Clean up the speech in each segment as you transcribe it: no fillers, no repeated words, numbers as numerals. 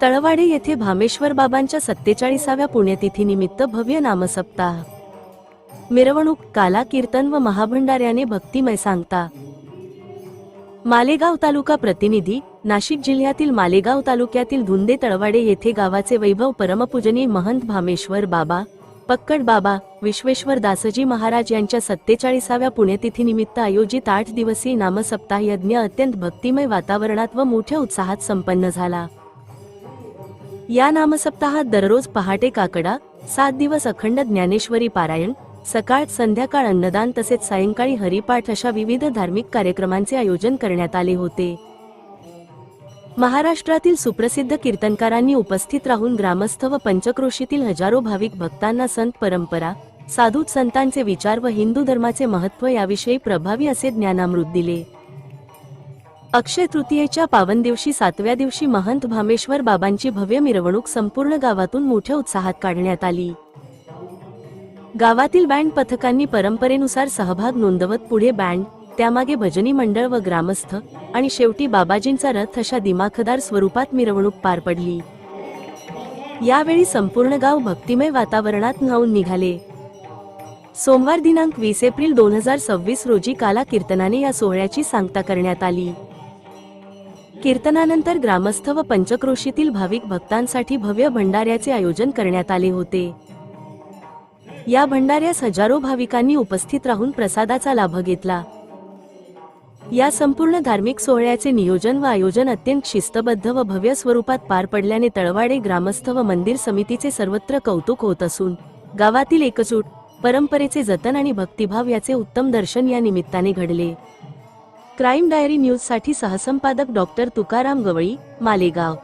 तळवाडे येथे भामेश्वर बाबांच्या 47व्या पुण्यतिथीनिमित्त भव्य नामसप्ताह, मिरवणूक, काला कीर्तन व महाभंडाऱ्याने भक्तिमय सांगता। मालेगाव तालुका प्रतिनिधी। नाशिक जिल्ह्यातील मालेगाव तालुक्यातील धुंदे तळवाडे येथे गावाचे वैभव परमपूजनीय महंत भामेश्वर बाबा, पक्कड बाबा, विश्वेश्वर दासजी महाराज यांच्या 47व्या पुण्यतिथीनिमित्त आयोजित 8 दिवसीय नामसप्ताह यज्ञ अत्यंत भक्तिमय वातावरणात व मोठ्या उत्साहात संपन्न झाला। या नामसप्ताहात दररोज पहाटे काकडा, 7 दिवस अखंड ज्ञानेश्वरी पारायण, सकाळ संध्याकाळ अन्नदान तसेच सायंकाळी हरिपाठ अशा विविध धार्मिक कार्यक्रमांचे आयोजन करण्यात आले होते। महाराष्ट्रातील सुप्रसिद्ध कीर्तनकारांनी उपस्थित राहून ग्रामस्थ व पंचक्रोशीतील हजारो भाविक भक्तांना संत परंपरा, साधू संतांचे विचार व हिंदू धर्माचे महत्त्व याविषयी प्रभावी असे ज्ञानामृत दिले। अक्षय तृतीयेच्या पावन दिवशी 7व्या दिवशी महंत भामेश्वर बाबांची भव्य मिरवणूक संपूर्ण गावातून मोठ्या उत्साहात काढण्यात आली। गावातील बँड पथकांनी परंपरेनुसार सहभाग नोंदवत पुढे बँड, त्यामागे भजनी मंडळ व ग्रामस्थ आणि शेवटी बाबाजींचा रथ अशा दिमाखदार स्वरूपात मिरवणूक पार पडली। यावेळी संपूर्ण गाव भक्तिमय वातावरणात न्हाऊन निघाले। सोमवार दिनांक 20 एप्रिल 2026 रोजी काला कीर्तनाने या सोहळ्याची सांगता करण्यात आली। कीर्तनानंतर ग्रामस्थ व पंचक्रोशीतील भाविक भक्तांसाठी भव्य भंडाऱ्याचे आयोजन करण्यात आले होते। या भंडाऱ्यास हजारो भाविकांनी उपस्थित राहून प्रसादाचा लाभ घेतला। या संपूर्ण धार्मिक सोहळ्याचे नियोजन व आयोजन अत्यंत शिस्तबद्ध व भव्य स्वरूपात पार पडल्याने तळवाडे ग्रामस्थ व मंदिर समितीचे सर्वत्र कौतुक होत असून गावातील एकजूट, परंपरेचे जतन आणि भक्तिभाव याचे उत्तम दर्शन या निमित्ताने घडले। क्राईम डायरी न्यूज साठी सहसंपादक डॉक्टर तुकाराम गवळी, मालेगाव।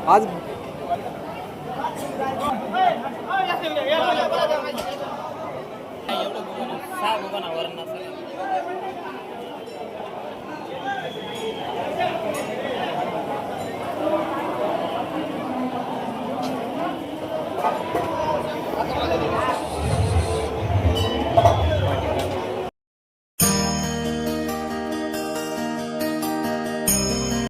आज